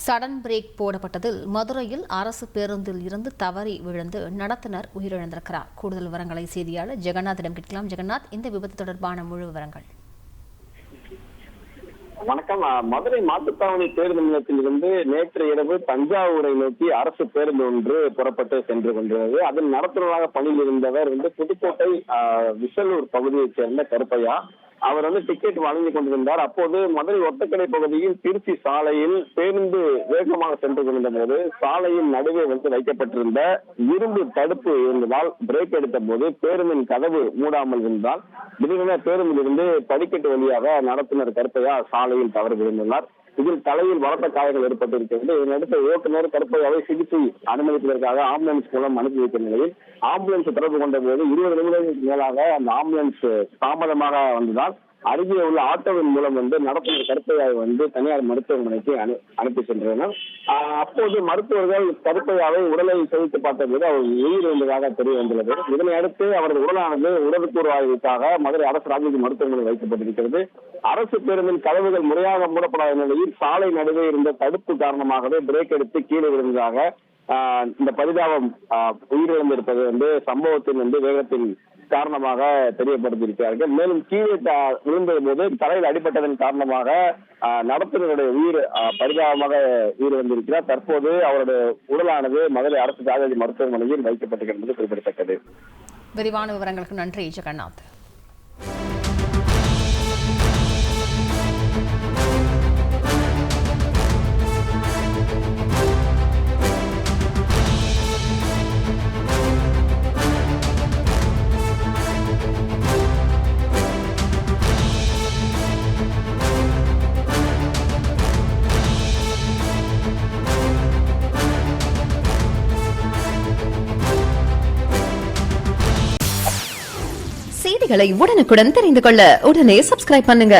Sudden brake போடப்பட்டதில் மதுரையில் அரசு பேருந்தில் இருந்து தவறி விழுந்து நடத்துனர் உயிரிழந்திருக்கிறார். கூடுதல் விவரங்களை செய்தியாளர் ஜெகநாத்திடம் கேட்கலாம். ஜெகநாத், இந்த விபத்து தொடர்பான முழு விவரங்கள். வணக்கம். மதுரை மாட்டுத்தாவணி பேருந்து நிலையத்திலிருந்து நேற்று இரவு தஞ்சாவூரை நோக்கி அரசு பேருந்து ஒன்று புறப்பட்டு சென்று கொண்டிருந்தது. அதில் நடத்துனராக பணியில் இருந்தவர் புதுக்கோட்டை விசலூர் பகுதியைச் சேர்ந்த கருப்பையா. அவர் டிக்கெட் வழங்கி கொண்டிருந்தார். அப்போது மதுரை ஒத்தக்கடை பகுதியில் திருச்சி சாலையில் பேருந்து வேகமாக சென்று கொண்டிருந்த போது சாலையின் நடுவே வைக்கப்பட்டிருந்த இரும்பு தடுப்பு இருந்ததால் பிரேக் எடுத்த போது பேருந்தின் கதவு மூடாமல் இருந்தால் திடீரென பேருந்தில் இருந்து படிக்கட்டு வழியாக நடத்துனர் கருப்பையா சாலையில் தவறு விழுந்துள்ளார். இதில் தலையில் பலத்த காயங்கள் ஏற்பட்டிருக்கிறது. இதனடுத்து ஓட்டுநர் கருப்பையாவை சிகிச்சை அனுமதிப்பதற்காக ஆம்புலன்ஸ் மூலம் அனுப்பி வைத்த நிலையில் ஆம்புலன்ஸ் தொடர்பு கொண்ட போது 20 நிமிடங்களுக்கு மேலாக அந்த ஆம்புலன்ஸ் தாமதமாக வந்ததால் அருகே உள்ள ஆட்டோவின் மூலம் நடத்துனர் கருப்பையாவை தனியார் மருத்துவமனைக்கு அனுப்பி சென்றனர். அப்போது மருத்துவர்கள் கருப்பையாவை உடலை சோதித்து பார்த்தபோது அவர் உயிரிழந்ததாக தெரிய வந்துள்ளது. இதனை அடுத்து அவரது உடலானது உடற்கூறு ஆய்வுக்காக மதுரை அரசு ராஜீவ் மருத்துவமனை வைக்கப்பட்டிருக்கிறது. அரசு பேருந்தின் கதவுகள் முறையாக மூடப்படாத நிலையில் சாலை நடுவே இருந்த தடுப்பு காரணமாகவே பிரேக் எடுத்து கீழே விழுந்ததாக இந்த பரிதாபம் உயிரிழந்திருப்பது சம்பவத்தின் வேகத்தின் காரணமாக தெரியப்படுத்தியிருக்கிறார்கள். மேலும் கீழே விழுந்தது போது தலையில் அடிபட்டதன் காரணமாக நடத்துனருடைய உயிர் பரிதாபமாக உயிரிழந்திருக்கிறார். தற்போது அவருடைய உடலானது மதுரை அரசு ராஜாஜி மருத்துவமனையில் வைக்கப்பட்டிருக்கிறது குறிப்பிடத்தக்கது. விரிவான விவரங்களுக்கு நன்றி ஜெகநாத். செய்திகளை உடனுக்குடன் தெரிந்து கொள்ள உடனே சப்ஸ்கிரைப் பண்ணுங்க.